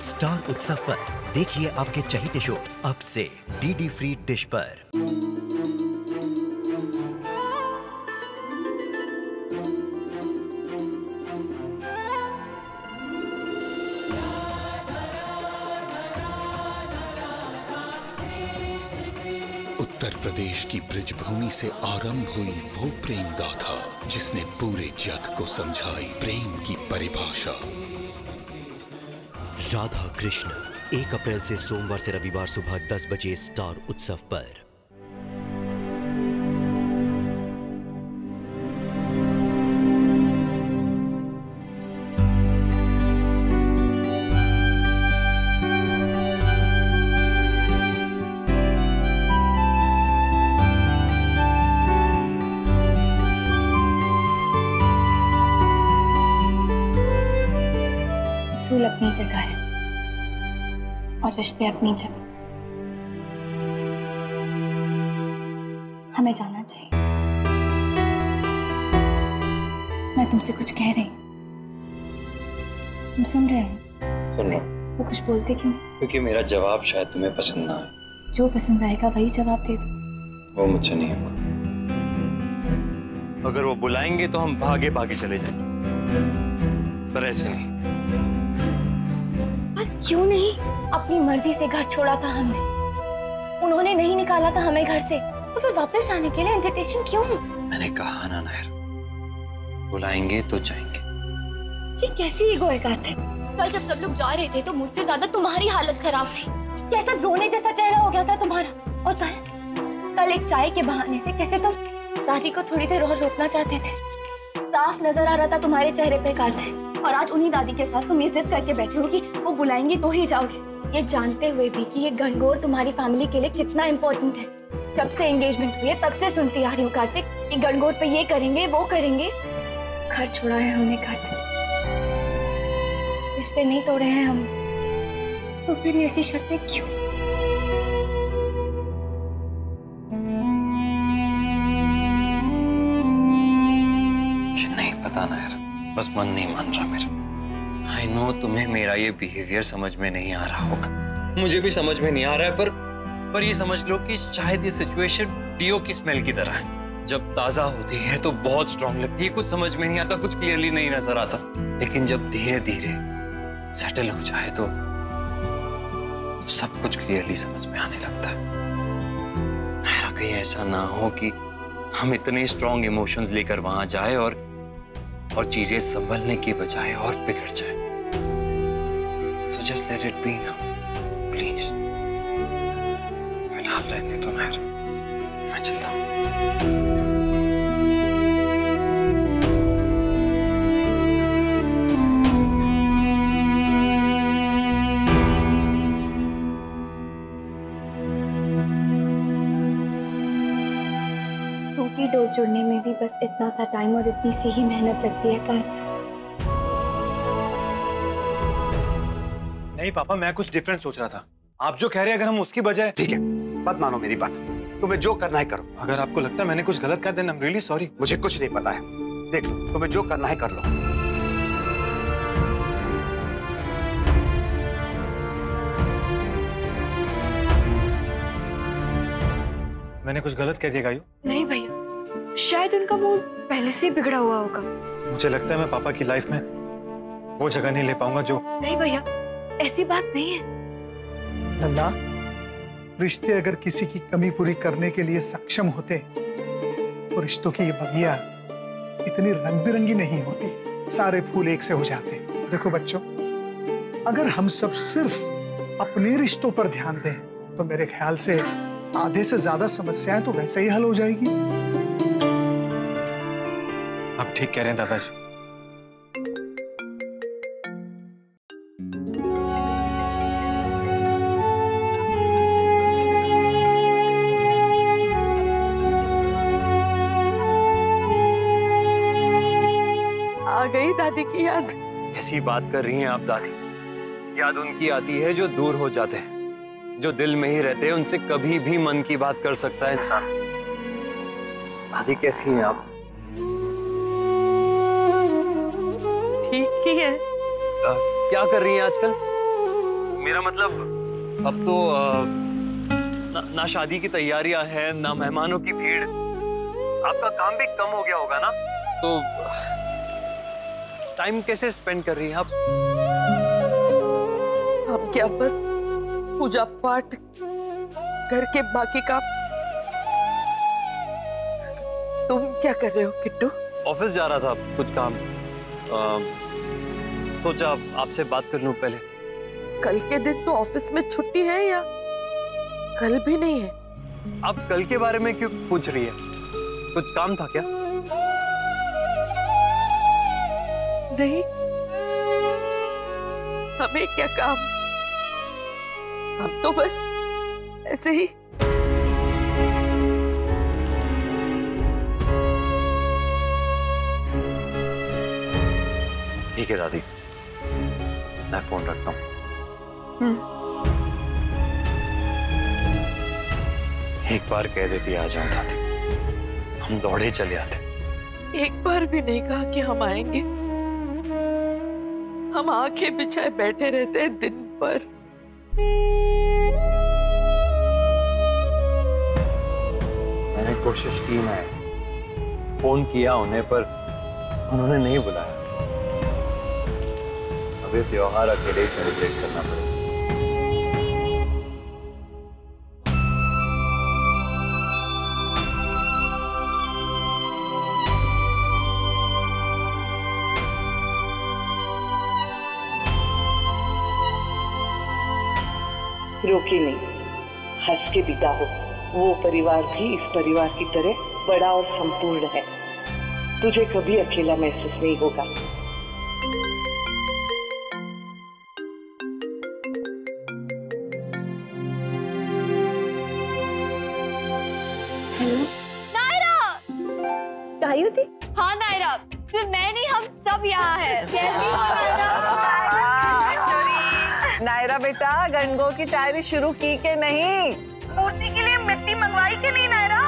Star उत्सव पर देखिए आपके चहेते शोज अब से डीडी फ्री डिश पर। उत्तर प्रदेश की ब्रिजभूमि से आरंभ हुई वो प्रेम गाथा जिसने पूरे जग को समझाई प्रेम की परिभाषा। राधा कृष्ण 1 अप्रैल से सोमवार से रविवार सुबह 10 बजे स्टार उत्सव पर। रसूल अपनी जगह है और रिश्ते अपनी जगह। हमें जाना चाहिए। मैं तुमसे कुछ कह रही हूँ, तुम सुन रहे हो? सुन रहा हूँ। वो कुछ बोलते क्यों? क्योंकि मेरा जवाब शायद तुम्हें पसंद ना आए। जो पसंद आएगा वही जवाब दे दो। वो मुझसे नहीं होगा। अगर वो बुलाएंगे तो हम भागे भागे चले जाएंगे, पर ऐसे नहीं। क्यों नहीं? अपनी मर्जी से घर छोड़ा था हमने, उन्होंने नहीं निकाला था हमें घर से, तो फिर वापस आने के लिए इनविटेशन क्यों? मैंने कहा ना नायर, बुलाएंगे तो जाएंगे। ये कैसी ईगोइस्ट है? कल जब सब लोग जा रहे थे तो मुझसे ज्यादा तुम्हारी हालत खराब थी। कैसा रोने जैसा चेहरा हो गया था तुम्हारा। और कल एक चाय के बहाने से कैसे तुम दादी को थोड़ी देर और रोकना चाहते थे। साफ नजर आ रहा था तुम्हारे चेहरे पे काल थे। और आज उन्हीं दादी के साथ तुम इज्जत करके बैठे हो कि वो बुलाएंगे तो ही जाओगे, ये जानते हुए भी कि ये गणगौर तुम्हारी फैमिली के लिए कितना इम्पोर्टेंट है। जब से एंगेजमेंट हुई है तब से सुनती आ रही हूँ कार्तिक, कि गणगौर पे ये करेंगे वो करेंगे। घर छोड़ा है हमने कार्तिक, रिश्ते नहीं तोड़े हैं हम, तो फिर ऐसी शर्तें क्यों? मुझे नहीं पता नायर, बस मन नहीं मान रहा मेरा। I know तुम्हें मेरा ये बिहेवियर समझ में नहीं आ रहा होगा, मुझे भी समझ में नहीं आ रहा है, पर ये समझ लो कि शायद ये सिचुएशन डीओ की स्मेल की तरह है। जब ताजा होती है तो बहुत स्ट्रांग लगती है, कुछ समझ में नहीं आता, कुछ क्लियरली नहीं नजर आता, लेकिन जब धीरे धीरे सेटल हो जाए तो सब कुछ क्लियरली समझ में आने लगता है। मेरा कहीं ऐसा ना हो कि हम इतने स्ट्रांग इमोशंस लेकर वहां जाए और चीजें संभलने की बजाय और बिगड़ जाए। So just let it be now, please. फिलहाल रहने दो नायर, मैं चलता हूँ। टूटी डोर जुड़ने में भी बस इतना सा टाइम और इतनी सी ही मेहनत लगती है कार्तिक। नहीं पापा, मैं कुछ डिफरेंट सोच रहा था। आप जो कह रहे हैं अगर हम उसकी बजाय। ठीक है, मत मानो मेरी बात, तुम्हें जो करना है करो। अगर आपको लगता है मैंने कुछ गलत कहा then I am really sorry. मुझे कुछ नहीं पता है, देख लो, तुम्हें जो करना है कर लो। मैंने कुछ गलत कह दिया गायू? नहीं भैया, शायद उनका मूड पहले से बिगड़ा हुआ होगा। मुझे लगता है मैं पापा की लाइफ में वो जगह नहीं ले पाऊंगा जो। नहीं भैया, ऐसी बात नहीं है। लल्ला, रिश्ते अगर किसी की कमी पूरी करने के लिए सक्षम होते तो रिश्तों की ये बगिया इतनी रंग बिरंगी नहीं होती, सारे फूल एक से हो जाते। देखो बच्चों, अगर हम सब सिर्फ अपने रिश्तों पर ध्यान दें तो मेरे ख्याल से आधे से ज्यादा समस्याएं तो वैसे ही हल हो जाएगी। आप ठीक कह रहे हैं दादाजी। आ गई दादी की याद। कैसी बात कर रही हैं आप दादी? याद उनकी आती है जो दूर हो जाते हैं, जो दिल में ही रहते हैं, उनसे कभी भी मन की बात कर सकता है इंसान। दादी कैसी हैं आप? ठीक ही है। क्या कर रही हैं आजकल? मेरा मतलब अब तो ना शादी की तैयारियां हैं, ना मेहमानों की भीड़। आपका काम भी कम हो गया होगा ना, तो टाइम कैसे स्पेंड कर रही हैं आप? हम क्या बस पूजा पाठ घर के बाकी काम। तुम क्या कर रहे हो किट्टू? ऑफिस जा रहा था, कुछ काम। सोचा आपसे बात कर लूं पहले। कल के दिन तो ऑफिस में छुट्टी है या कल भी नहीं है? आप कल के बारे में क्यों पूछ रही है? कुछ काम था क्या? नहीं, हमें क्या काम, हम तो बस ऐसे ही। ठीक है दादी, मैं फोन रखता हूँ। एक बार कह देती आ जाओ दादी, हम दौड़े चले आते। एक बार भी नहीं कहा कि हम आएंगे। हम आंखें बिछाए बैठे रहते हैं दिन भर। मैंने कोशिश की, मैं फोन किया उन्हें, पर उन्होंने नहीं बुलाया। अभी त्योहार अकेले ही सेलिब्रेट करना पड़ेगा। रोके नहीं, हंस के बिता हो। वो परिवार भी इस परिवार की तरह बड़ा और संपूर्ण है। तुझे कभी अकेला महसूस नहीं होगा। हेलो नायरा, आई थी? हाँ नायरा, सिर्फ मैं नहीं, हम सब यहाँ हैं। कैसी हो नायरा बेटा, गणगौर की तैयारी शुरू की के नहीं? मूर्ति के लिए मिट्टी मंगवाई के नहीं नायरा?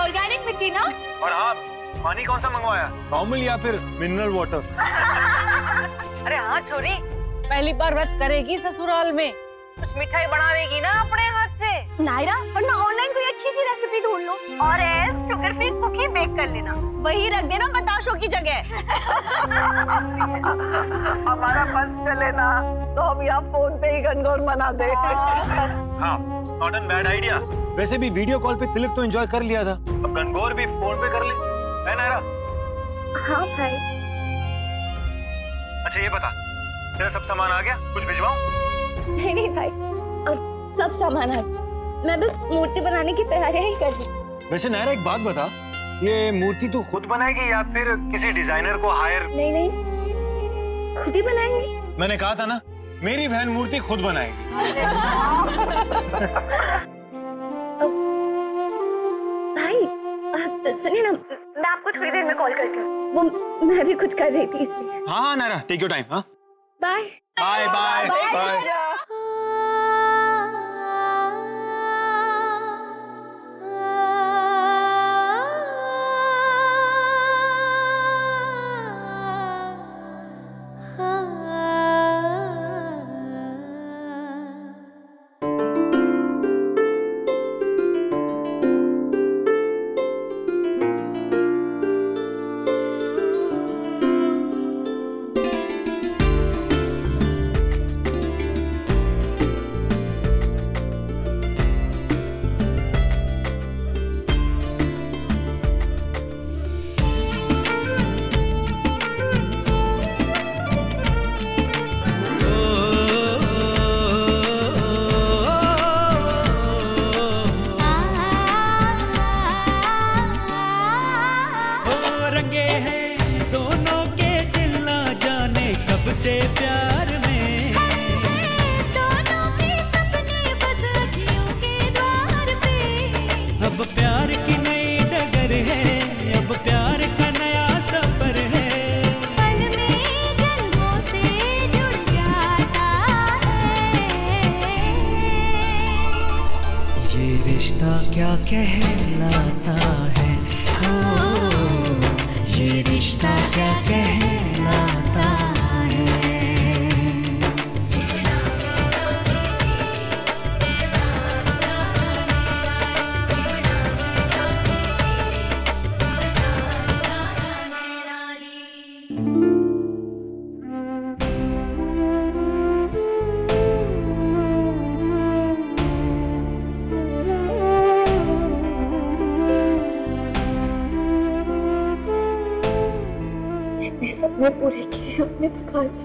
ऑर्गेनिक मिट्टी ना? और हाँ, पानी कौन सा मंगवाया, नॉर्मल या फिर मिनरल वाटर? अरे हाँ छोरी, पहली बार व्रत करेगी ससुराल में, कुछ मिठाई बनावेगी ना अपने हाथ से। नायरा, और ना ऑनलाइन कोई अच्छी सी रेसिपी ढूंढ लो और शुगर फ्री कुकी बेक कर लेना। वही रख देना बताशों की जगह। हमारा बस चले ना तो हम यहाँ फोन पे ही गणगौर मना दे। हाँ, नॉट एन बैड आइडिया। वैसे भी वीडियो कॉल पे तिलक तो एंजॉय कर लिया था, अब गणगौर भी फोन पे कर ले, है नायरा? हाँ भाई। अच्छा ये बता, तेरा सब सामान आ गया? कुछ भिजवाऊं? नहीं भाई, अब सब सामान है, मैं बस मूर्ति बनाने की तैयारियां ही कर रही हूँ। वैसे नायरा एक बात बता, ये मूर्ति तू खुद बनाएगी या फिर किसी डिजाइनर को हायर? नहीं, खुद ही बनाएंगे। मैंने कहा था ना, मेरी बहन मूर्ति खुद बनाएगी। भाई सुनिए ना, मैं आपको थोड़ी देर में कॉल करती हूँ, वो मैं भी कुछ कर रही थी इसलिए। हाँ नायरा, टेक योर टाइम। हाँ, बाय बाय बाय बाय। से प्यार में दोनों के सपने बस अखियों के द्वार पे। अब प्यार की नई डगर है, अब प्यार का नया सफर है। पल में जन्मों से जुड़ जाता है। ये रिश्ता क्या कहलाता है, हो ये रिश्ता क्या कहलाता है। सपने पूरे किए अपने भगवान जी,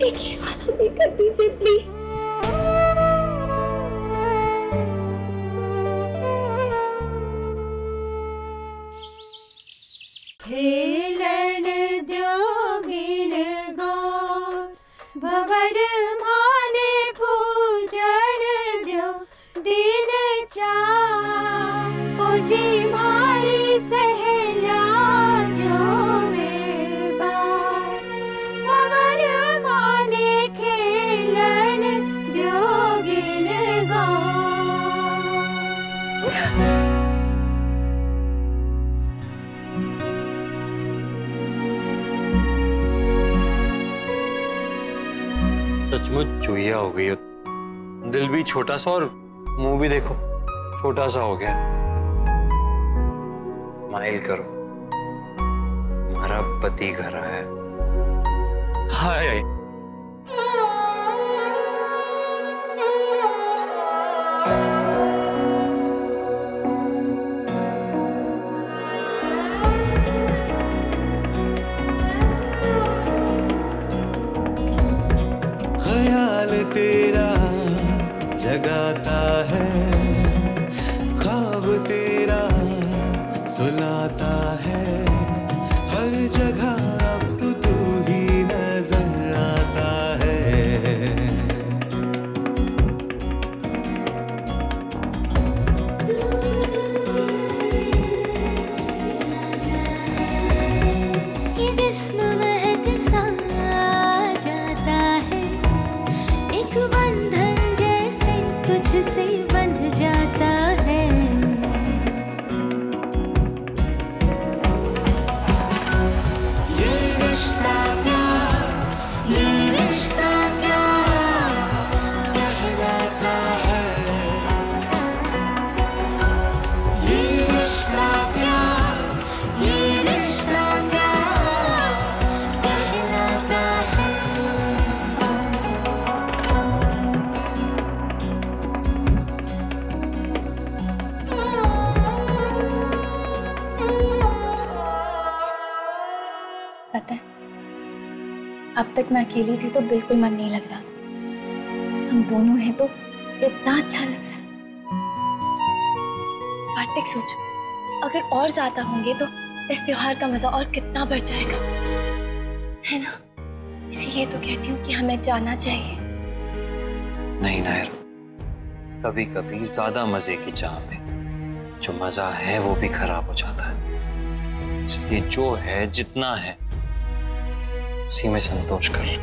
एक ही वाला भी कर दीजिए प्लीज। खेलन द्योगिन गौर भवर माने पूजन द्यो दिन चार पूजी मारी सहला जो बेबार भवर माने खेलन द्योगिन गौर। सचमुच चुहिया हो गई हो, दिल भी छोटा सा और मुंह भी देखो छोटा सा हो गया। स्माइल करो, तुम्हारा पति घर आया है। हाय ख्याल तेरा जगाता है, ख्वाब तेरा सुलाता है, हर जगह अब तो तू ही नजर आता है। ये जिस्म महक सा जाता है, एक बंधन जैसे तुझसे बंध जाता है। ये रिश्ता क्या कहलाता है, ये रिश्ता क्या कहलाता है। पता है, अब तक मैं अकेली थी तो बिल्कुल मन नहीं लग रहा था। हम दोनों हैं तो कितना अच्छा लग रहा है। कार्तिक सोचो, अगर और ज्यादा होंगे तो इस त्योहार का मजा और कितना बढ़ जाएगा, है ना? इसीलिए तो कहती हूँ कि हमें जाना चाहिए। नहीं नायर, कभी कभी ज्यादा मजे की चाह में जो मजा है वो भी खराब हो जाता है। इसलिए जो है जितना है उसी में संतोष कर लो।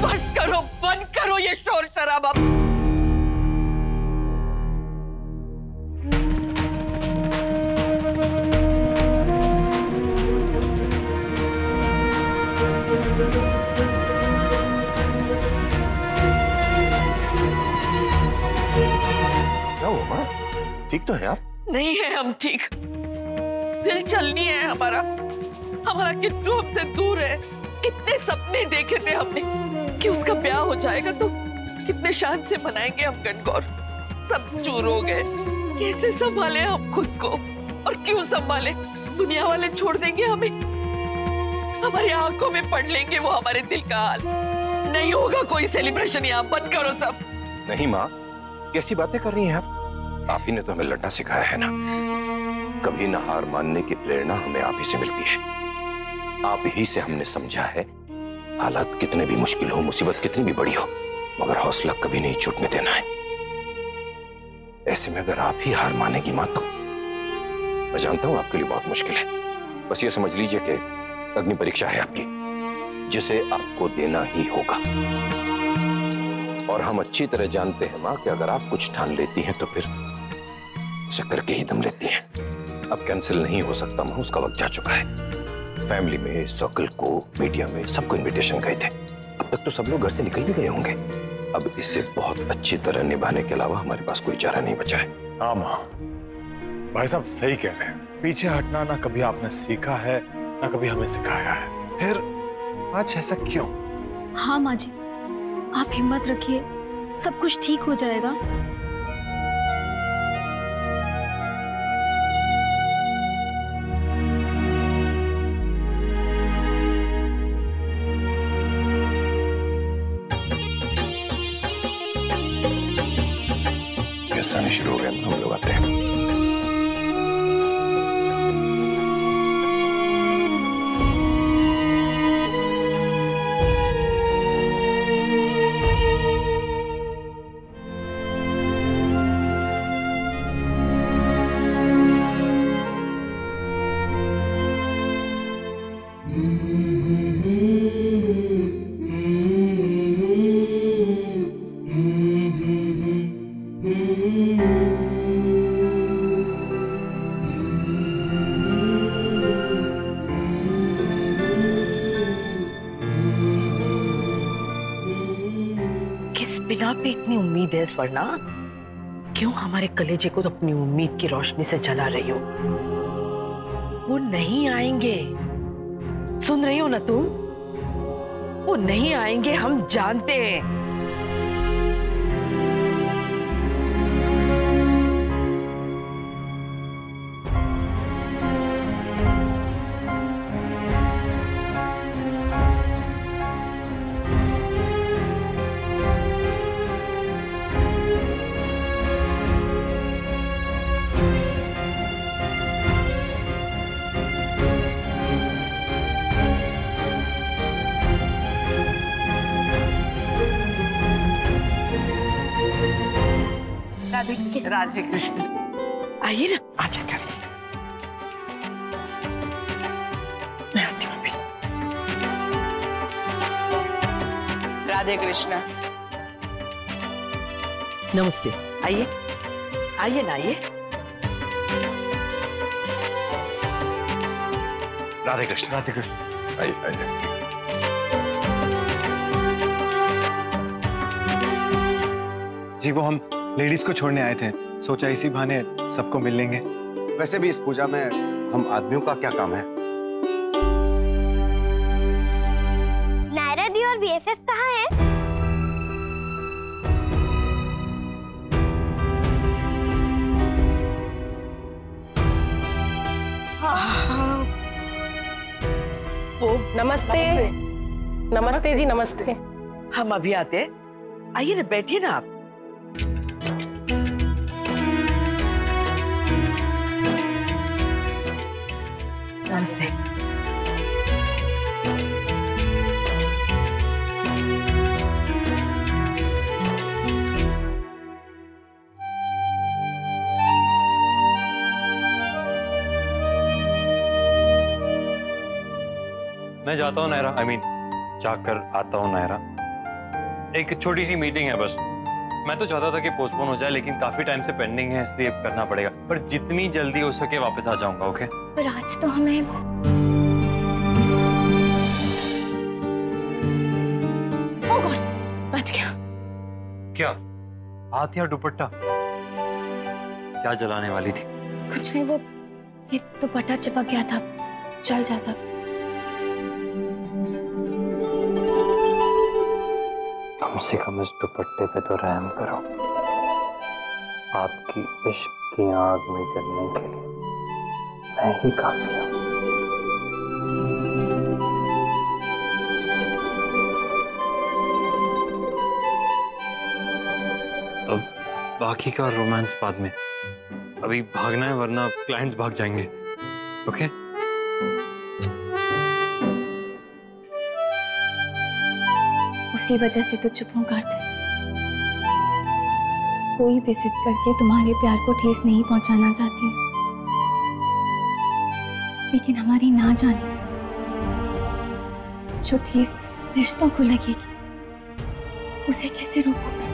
बस करो, बंद करो ये शोर शराबा। क्या हुआ माँ? ठीक तो है आप? नहीं है हम ठीक, दिल चलनी है हमारा। हमारा किट्टू हमसे दूर है। कितने सपने देखे थे हमने कि उसका ब्याह हो जाएगा तो कितने शान से मनाएंगे हम गणगौर, सब चूर हो गए। कैसे संभाले हम खुद को, और क्यों संभाले? दुनिया वाले छोड़ देंगे हमें, हमारी आंखों में पढ़ लेंगे वो हमारे दिल का हाल। नहीं होगा कोई सेलिब्रेशन यहाँ, बंद करो सब। नहीं माँ, कैसी बातें कर रही हैं आप? आप ही ने तो हमें लड़ना सिखाया है ना। कभी ना हार मानने की प्रेरणा हमें आप ही से मिलती है। आप ही से हमने समझा है हालात कितने भी मुश्किल हो, मुसीबत कितनी भी बड़ी हो, मगर हौसला कभी नहीं छूटने देना है। ऐसे में अगर आप ही हार मानेगी मां तो मैं जानता हूं आपके लिए बहुत मुश्किल है। बस ये समझ लीजिए कि अग्नि परीक्षा है आपकी। जिसे आपको देना ही होगा। और हम अच्छी तरह जानते हैं माँ कि अगर आप कुछ ठान लेती हैं तो फिर उसे करके ही दम लेती हैं। अब कैंसिल नहीं हो सकता माँ, उसका वक्त जा चुका है। फैमिली में, सर्कल को, मीडिया में सबको इनविटेशन गए थे। अब तक तो सब लोग घर से निकल भी गए होंगे। अब इसे बहुत अच्छी तरह निभाने के अलावा हमारे पास कोई चारा नहीं बचा है। हाँ माँ, भाई साहब सही कह रहे हैं। पीछे हटना ना कभी आपने सीखा है ना कभी हमें सिखाया है, फिर आज ऐसा क्यों? हाँ माँ जी, आप हिम्मत रखिए, सब कुछ ठीक हो जाएगा। ऐसा नहीं शुरू हो गया, हम लोग आते हैं। बिना पे इतनी उम्मीद है स्वर्णा? क्यों हमारे कलेजे को तो अपनी उम्मीद की रोशनी से जला रही हो? वो नहीं आएंगे, सुन रही हो ना तुम? वो नहीं आएंगे, हम जानते हैं। राधे कृष्ण। आइए ना, आजा कर। मैं आती हूँ अभी। राधे कृष्ण। नमस्ते। आइए आइए ना, आइए। राधे कृष्ण। राधे कृष्ण। आइए आइए। जी वो हम लेडीज को छोड़ने आए थे, सोचा इसी बहाने सबको मिल लेंगे। वैसे भी इस पूजा में हम आदमियों का क्या काम है? नायरा दी और बीएफएफ कहाँ है? हाँ। वो नमस्ते। नमस्ते जी, नमस्ते। हम अभी आते हैं, आइए ना, बैठिए ना आप। नमस्ते। मैं जाता हूँ नायरा, जाकर आता हूँ नायरा। एक छोटी सी मीटिंग है बस। मैं तो चाहता था कि पोस्टपोन हो जाए, लेकिन काफी टाइम से पेंडिंग है, इसलिए करना पड़ेगा। पर जितनी जल्दी हो सके वापस आ जाऊंगा। ओके? पर आज तो हमें बच गया। क्या हाथ या दुपट्टा? क्या जलाने वाली थी? कुछ नहीं, वो ये दुपट्टा चिपक गया था, जल जाता। कम से कम इस दुपट्टे पे तो रहम करो। आपकी इश्क की आग में जलने के लिए मैं ही काफी हूँ। अब बाकी का रोमांस बाद में। अभी भागना है वरना क्लाइंट्स भाग जाएंगे। ओके? उसी वजह से तो चुप हूं कार्तिक। कोई भी जिद करके तुम्हारे प्यार को ठेस नहीं पहुंचाना चाहती हूँ, लेकिन हमारी ना जाने से जो ठेस रिश्तों को लगेगी उसे कैसे रोकूं मैं?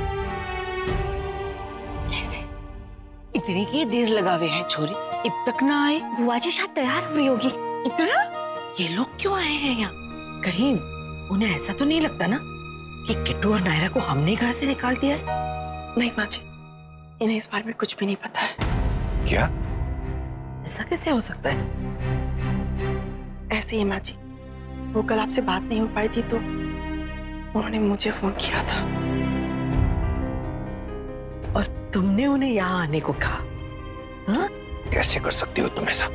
कैसे? इतनी की देर लगावे है छोरी, अब तक ना आए। बुआ जी शायद तैयार हुई होगी। इतना? ये लोग क्यों आए हैं यहाँ? कहीं उन्हें ऐसा तो नहीं लगता ना कि किट्टू और नायरा को हमने घर से निकाल दिया है? नहीं माँ जी, इन्हें इस बारे में कुछ भी नहीं पता है। क्या? ऐसा कैसे हो सकता है? ऐसे ही माँ जी, वो कल आपसे बात नहीं हो पाई थी तो उन्होंने मुझे फोन किया था। और तुमने उन्हें यहाँ आने को कहा? हाँ? कैसे कर सकती हो तुम ऐसा?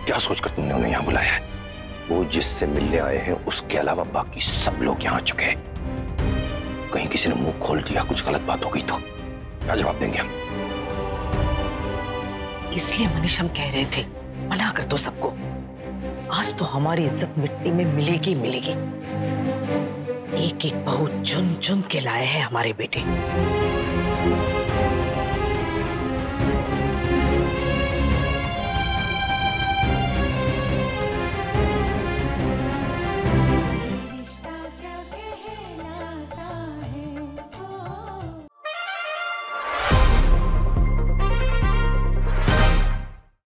क्या सोचकर तुमने उन्हें यहाँ बुलाया है? वो जिससे मिलने आए हैं उसके अलावा बाकी सब लोग यहाँ आ चुके हैं। कहीं किसी ने मुंह खोल दिया, कुछ गलत बात हो गई तो क्या जवाब देंगे हम? इसलिए मनीष हम कह रहे थे मना कर दो सबको। आज तो हमारी इज्जत मिट्टी में मिलेगी मिलेगी। एक एक बहू चुन चुन के लाए हैं हमारे बेटे।